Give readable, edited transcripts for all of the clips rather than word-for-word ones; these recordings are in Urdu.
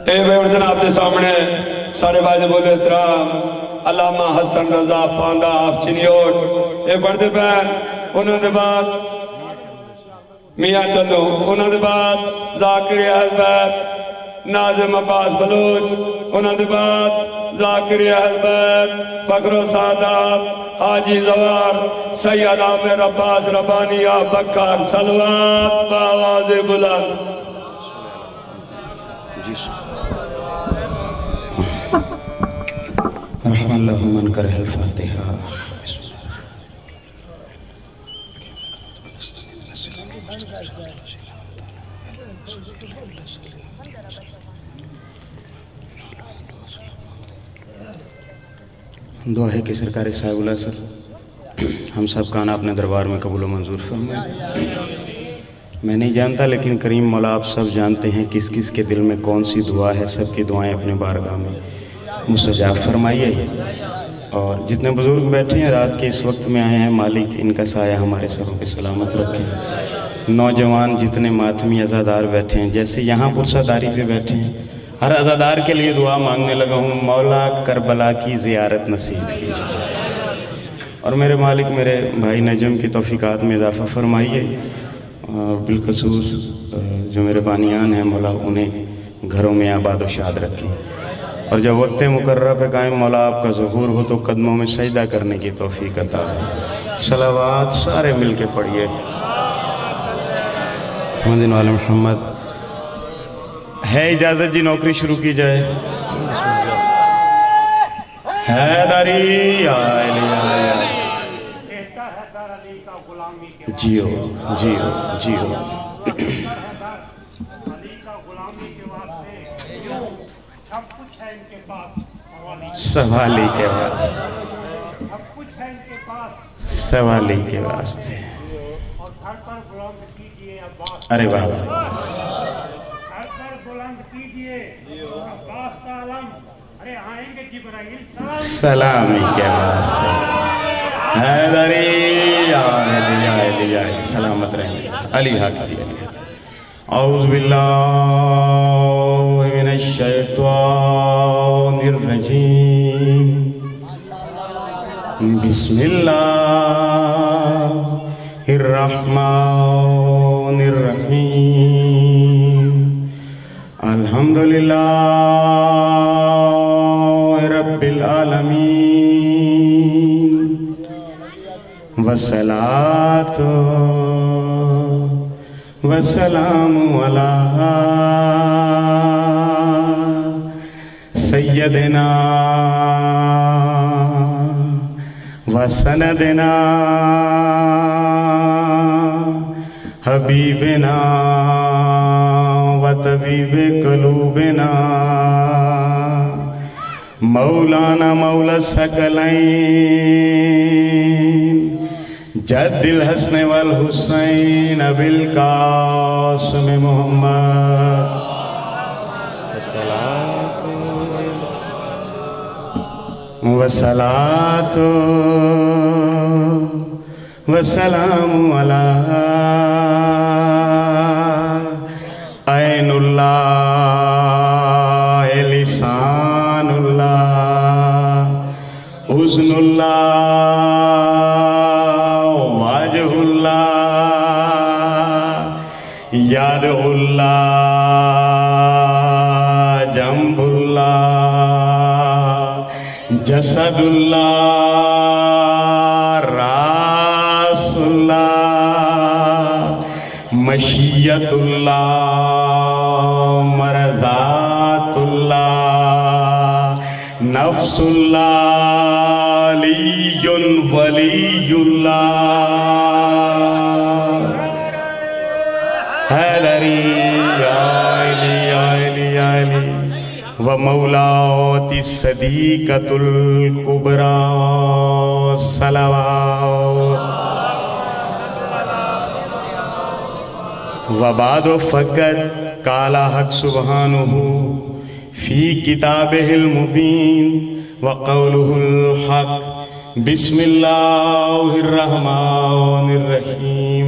جناب کے سامنے سارے بھائی بولے احترام علامہ حسن رضا پاندہ آف چنیوٹ اے پڑھتے پہن انہوں نے بعد میاں چلو انہوں نے بعد ذاکر اہل بیت ناظم عباس بلوچ انہوں نے بعد ذاکر اہل بیت فخر و سعادت حاجی زوار سید عامر عباس ربانی بکر صلوات باواز بلند رحم اللہ من کرہ الفاتحہ دعا ہے کہ سرکار صاحب اللہ سر ہم سب کا نا اپنے دربار میں قبول و منظور فرمائے۔ میں نہیں جانتا لیکن کریم مولا آپ سب جانتے ہیں کس کس کے دل میں کون سی دعا ہے، سب کی دعائیں اپنے بارگاہ میں مستجاب فرمائیے۔ اور جتنے بزرگ بیٹھے ہیں رات کے اس وقت میں آئے ہیں، مالک ان کا سایہ ہمارے سروں پہ سلامت رکھیں۔ نوجوان جتنے ماتمی عزادار بیٹھے ہیں، جیسے یہاں پرساداری پہ بیٹھے ہیں، ہر عزادار کے لیے دعا مانگنے لگا ہوں، مولا کربلا کی زیارت نصیب کیجیے اور میرے مالک میرے بھائی نجم کی توفیقات میں اضافہ فرمائیے، اور بالخصوص جو میرے بانیان ہیں مولا انہیں گھروں میں آباد و شاد رکھیں، اور جب وقت مقررہ پہ قائم مولا آپ کا ظہور ہو تو قدموں میں سجدہ کرنے کی توفیق عطا ہے۔ صلوات سارے مل کے پڑھیے۔ محمد وعلی محمد۔ ہے اجازت جی نوکری شروع کی جائے؟ حیدری جیو جیو جیو سوالی کے واسطے، سوالی کے واسطے، ارے بابا سلامی کے واسطے، حیدری آئے سلامت رہیں، علی حق دی علی حق۔ اعوذ باللہ من الشیطان الرجیم، بسم اللہ الرحمن الرحیم، الحمدللہ رب العالمین، والصلاة والسلام علی سیدنا وسندنا حبیبنا وطبیب قلوبنا مولانا مولا الثقلین جد الحسن والحسین ابی القاسم محمد والصلاة والسلام علی عین اللہ لسان اللہ حسن اللہ واجہ اللہ یاد اللہ جنب اللہ جسد اللہ راس اللہ مشیت اللہ مرضات اللہ نفس اللہ علی ولی اللہ حیدری علی ومولاتی الصدیقۃ الکبریٰ صلوات وبعد فقد قال حق سبحانہ فی کتابہ المبین وقولہ الحق بسم اللہ الرحمن الرحیم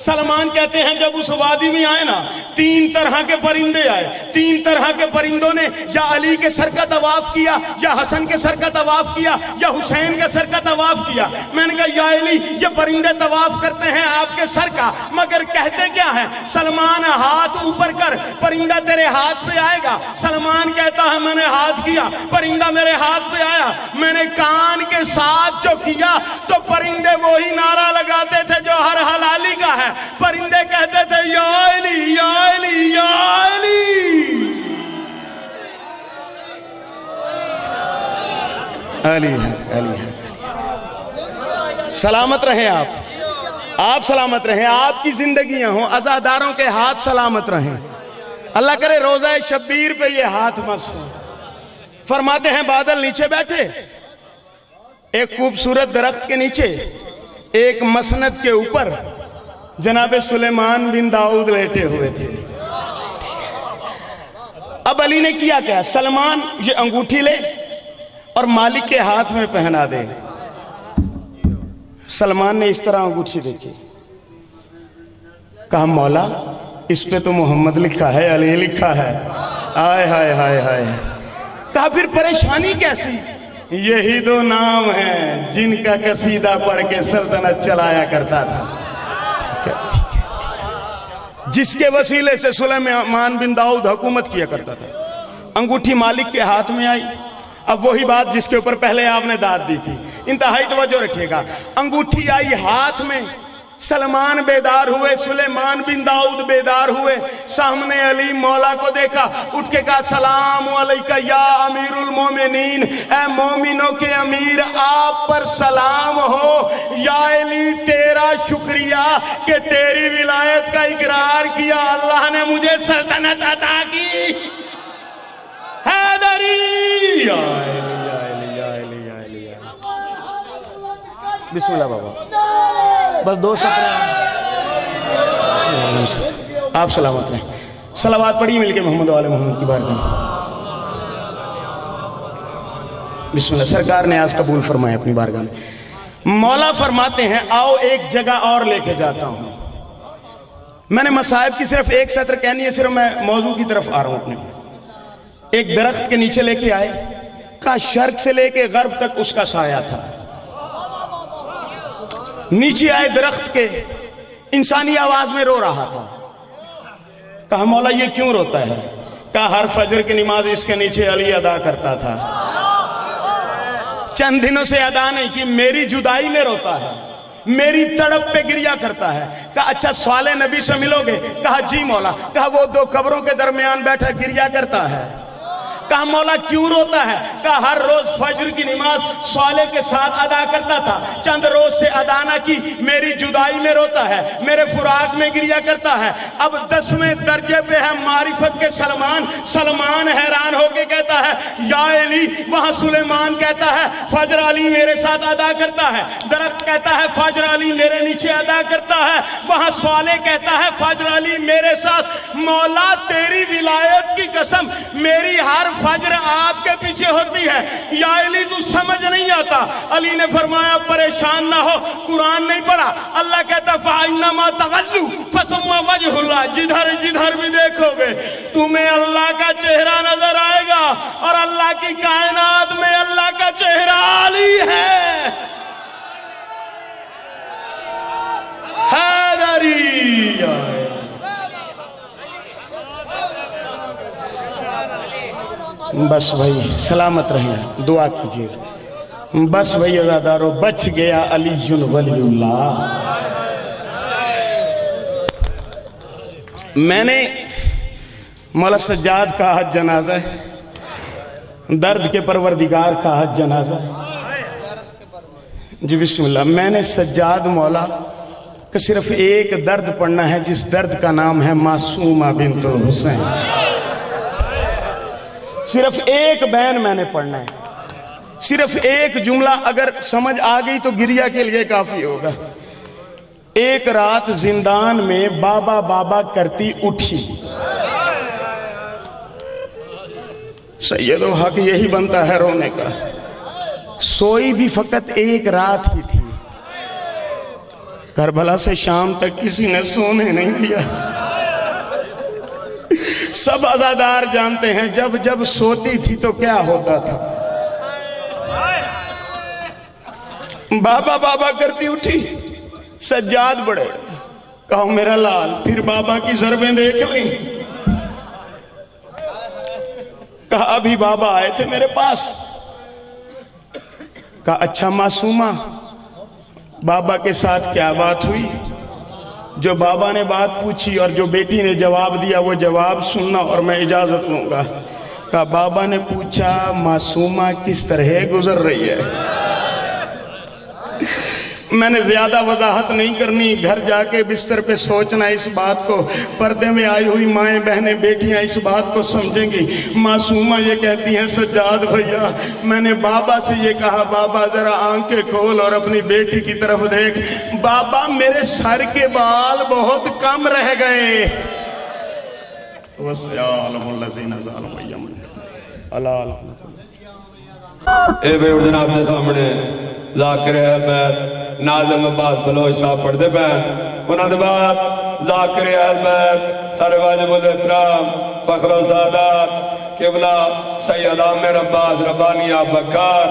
سلمان کہتے ہیں جب اس وادی میں آئے نا 3 طرح کے پرندے آئے. 3 طرح کے پرندوں نے یا علی کے سر کا طواف کیا, یا حسن کے سر کا طواف کیا, یا حسین کے سر کا طواف کیا. میں نے کہا یا علی یہ پرندے طواف کرتے ہیں آپ کے سر کا, مگر کہتے کیا ہیں؟ سلمان ہاتھ اوپر کر, پرندہ تیرے ہاتھ پہ آئے گا. سلمان کہتا ہے میں نے ہاتھ کیا, پرندہ میرے ہاتھ پہ آیا. میں نے کان کے ساتھ جو کیا تو پرندے وہی نعرہ لگاتے تھے جو ہر حلالی کا ہے. پرندے کہتے تھے یا علی یا علی یا علی. علی ہے, علی ہے. سلامت رہیں آپ سلامت رہیں, آپ کی زندگیاں ہوں, عزاداروں کے ہاتھ سلامت رہیں. اللہ کرے روزہ شبیر پہ یہ ہاتھ مس ہو. فرماتے ہیں بادل نیچے بیٹھے, ایک خوبصورت درخت کے نیچے, ایک مسند کے اوپر جناب سلیمان بن داؤد لیٹے ہوئے تھے. اب علی نے کیا کیا؟ سلمان یہ انگوٹھی لے اور مالک کے ہاتھ میں پہنا دے. سلمان نے اس طرح انگوٹھی دیکھی, کہا مولا اس پہ تو محمد لکھا ہے, علی لکھا ہے. آئے ہائے ہائے ہائے. کہا پھر پریشانی کیسی؟ یہی 2 نام ہیں جن کا قصیدہ پڑھ کے سلطنت چلایا کرتا تھا. جس کے وسیلے سے سلیمان بن داؤد حکومت کیا کرتا تھا. انگوٹھی مالک کے ہاتھ میں آئی. اب وہی بات جس کے اوپر پہلے آپ نے داد دی تھی, انتہائی توجہ رکھیے گا. انگوٹھی آئی ہاتھ میں, سلمان بیدار ہوئے, سلیمان بن داؤد بیدار ہوئے. سامنے علی مولا کو دیکھا, اٹھ کے کہا سلام علیکہ یا امیر المومنین, اے مومنوں کے امیر آپ پر سلام ہو. یا علی تیرا شکریہ کہ تیری ولایت کا اقرار کیا, اللہ نے مجھے سلطنت عطا کی. حیدری یا علی یا علی یا علی یا علی. بسم اللہ بابا, بس 2 سطر. آپ سلامت رہیں. صلوات پڑھی مل کے محمد و آل محمد کی بارگاہ میں. بسم اللہ. سرکار نے آج قبول فرمائے اپنی بارگاہ میں. مولا فرماتے ہیں آؤ ایک جگہ اور لے کے جاتا ہوں. میں نے مصائب کی صرف 1 سطر کہنی ہے, صرف میں موضوع کی طرف آ رہا ہوں. اپنے ایک درخت کے نیچے لے کے آئے, کہا شرق سے لے کے غرب تک اس کا سایہ تھا. نیچے آئے درخت کے, انسانی آواز میں رو رہا تھا. کہا مولا یہ کیوں روتا ہے؟ کہا ہر فجر کی نماز اس کے نیچے علی ادا کرتا تھا, چند دنوں سے ادا نہیں کی, میری جدائی میں روتا ہے, میری تڑپ پہ گریا کرتا ہے. کہا اچھا صالح نبی سے ملو گے؟ کہا جی مولا. کہا وہ 2 قبروں کے درمیان بیٹھا گریا کرتا ہے. کہا مولا کیوں روتا ہے؟ کہا ہر روز فجر کی نماز صالح کے ساتھ ادا کرتا تھا, چند روز سے ادا نہ کی, میری جدائی میں روتا ہے, میرے فراق میں گریا کرتا ہے. اب 10ویں درجے پہ ہے معرفت کے سلمان. سلمان حیران ہو کے کہتا ہے یا علی. وہاں سلیمان کہتا ہے فجر علی میرے ساتھ ادا کرتا ہے. درخت کہتا ہے فجر علی میرے نیچے ادا کرتا ہے. وہاں صالح کہتا ہے فجر علی میرے ساتھ. مولا تیری ولایت کی قسم میری ہر فجر آپ کے پیچھے ہوتی ہے. یا علی تو سمجھ نہیں آتا. علی نے فرمایا پریشان نہ ہو, قرآن نہیں پڑھا. اللہ کہتا فَإِنَّمَا تَوَلُّوا فَثُمَّ وَجْهُ اللَّهِ, جدھر جدھر بھی دیکھو گے تمہیں اللہ کا چہرہ نظر آئے گا, اور اللہ کی کائنات میں اللہ کا چہرہ علی ہے. حیدری. بس بھائی سلامت رہیں, دعا کیجئے. بس بھائی عزادارو, بچ گیا علی ولی اللہ. میں نے مولا سجاد کا حج جنازہ, درد کے پروردگار کا حج جنازہ. جی بسم اللہ. میں نے سجاد مولا کہ صرف ایک درد پڑھنا ہے, جس درد کا نام ہے معصومہ بنت الحسین. صرف ایک بین میں نے پڑھنا ہے, صرف ایک جملہ اگر سمجھ آ گئی تو گریا کے لیے کافی ہوگا. ایک رات زندان میں بابا بابا کرتی اٹھی. سید و حق یہی بنتا ہے رونے کا. سوئی بھی فقط ایک رات ہی تھی. کربلا سے شام تک کسی نے سونے نہیں دیا. سب عزادار جانتے ہیں جب جب سوتی تھی تو کیا ہوتا تھا. بابا بابا کرتی اٹھی, سجاد بڑے, کہو میرا لال, پھر بابا کی ضربیں دیکھ لیں. کہا ابھی بابا آئے تھے میرے پاس. کہا اچھا معصومہ, بابا کے ساتھ کیا بات ہوئی؟ جو بابا نے بات پوچھی اور جو بیٹی نے جواب دیا وہ جواب سننا اور میں اجازت لوں گا. کہا بابا نے پوچھا معصومہ کس طرح گزر رہی ہے. میں نے زیادہ وضاحت نہیں کرنی, گھر جا کے بستر پہ سوچنا اس بات کو. پردے میں آئی ہوئی مائیں بہنیں بیٹیاں اس بات کو سمجھیں گی. معصومہ یہ کہتی ہیں سجاد بھیا میں نے بابا سے یہ کہا, بابا ذرا آنکھیں کھول اور اپنی بیٹی کی طرف دیکھ. بابا میرے سر کے بال بہت کم رہ گئے. وَسْيَعْلَمُ الَّذِينَ ظَلَمُوا يَمْنَ اللہ. اے بے جناب دے سامنے ذاکر اہل بیت ناظم عباس بلوچ صاحب پڑھ دے پہن. انہوں نے بعد ذاکر اہل بیت سارے واجب الاحترام فخر و سعادت قبلہ سید عامر عباس ربانی آپ بکار.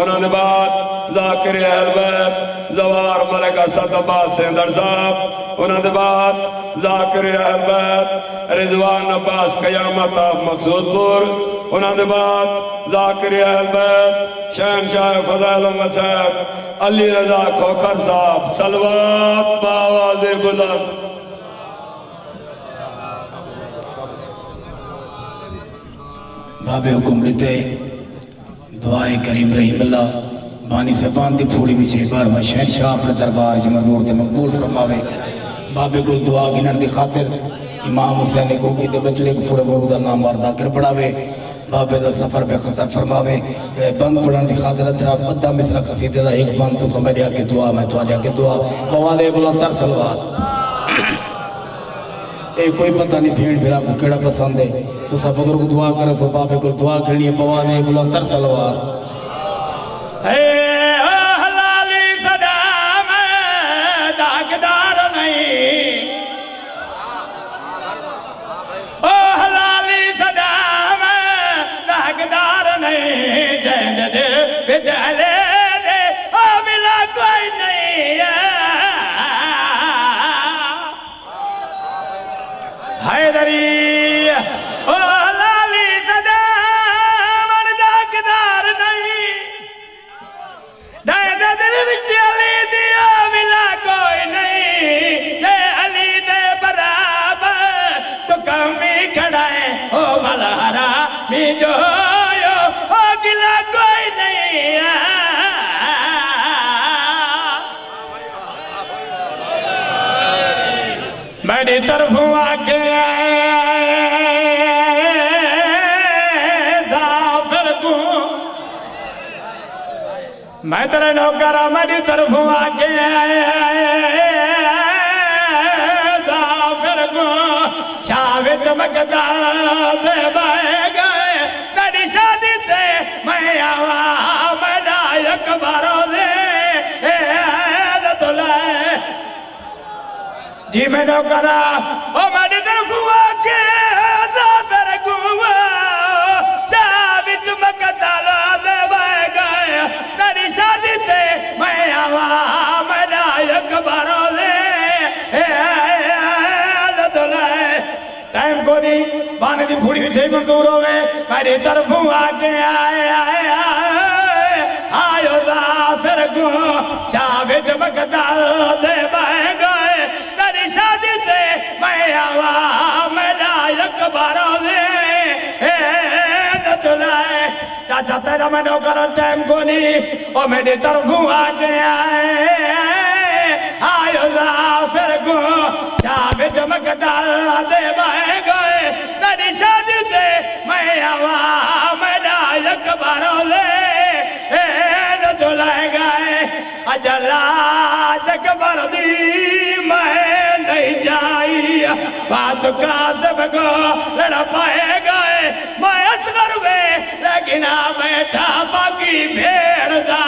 انہوں نے بعد ذاکر اہل بیت زوار ملک اسد عباس سیندر صاحب. انہوں نے بعد ذاکر اہل بیت رضوان عباس قیامت آپ مقصود پور. انہوں نے بعد ذاکر اہل بیت شہنشاہ فضائل احمد صاحب علی رضا کھوکھر صاحب صلوات بآواز بلند. باب حکم لیتے دعائے کریم رحیم اللہ بانی سے باندھی پھوڑی بچے بار میں شہنشاہ اپنے دربار جو مزور تے مقبول فرماوے. باب کل دعا گنر دی خاطر امام حسین کو کی دے بچلے کو پھوڑے بروک دا نام بار داکر پڑھاوے. باب دا سفر پہ خطر فرماوے. بند پڑھن دی خاطر اطراف ادھا مثل قصیدے دا ایک بند تو سمجھے آکے دعا میں تو آجے آکے دعا بوالے بلندر سلوات. اے کوئی پتہ نہیں بھیڑ پھرا کو کیڑا پسند ہے تو سب بزرگ دعا کرے تو باب کل دعا کرنی ہے بوالے بلندر سلوات. میری طرف آکے ظافر کو میں تیرے نوکرہ میری طرف آکے ظافر کو شاوے چمکتا دے بائے گئے تیری شادی تے میں آوا میرا یک بارو دے جی میں نو کرا او میری طرف آکے ظافر کو شاوے چمکتا دے بائے گئے تیری شادی تے میں آوا میرا یک بارو دے ٹائم کو دی بانے دی پھوڑی بھی چھئی منظور ہوئے میری طرف آکے آئیو ظافر کو شاوے چمکتا دے بائے گئے تیری شادی تے میں آوا میرا یک بارو دے نتلائے چاچا تیرا میں نو کرن ٹائم کو نہیں او میری طرف آکے آئیو ظافر کو شاوے چمکتا دے بائے گئے تیری شادی تے میں آوا میرا یک بارو دے نتلائے گئے اجلا چکبر دی میں نہیں جائی بات کاذب کو لڑ پائے گئے میں اصغر میں لیکن بیٹھا باقی بھیڑ دا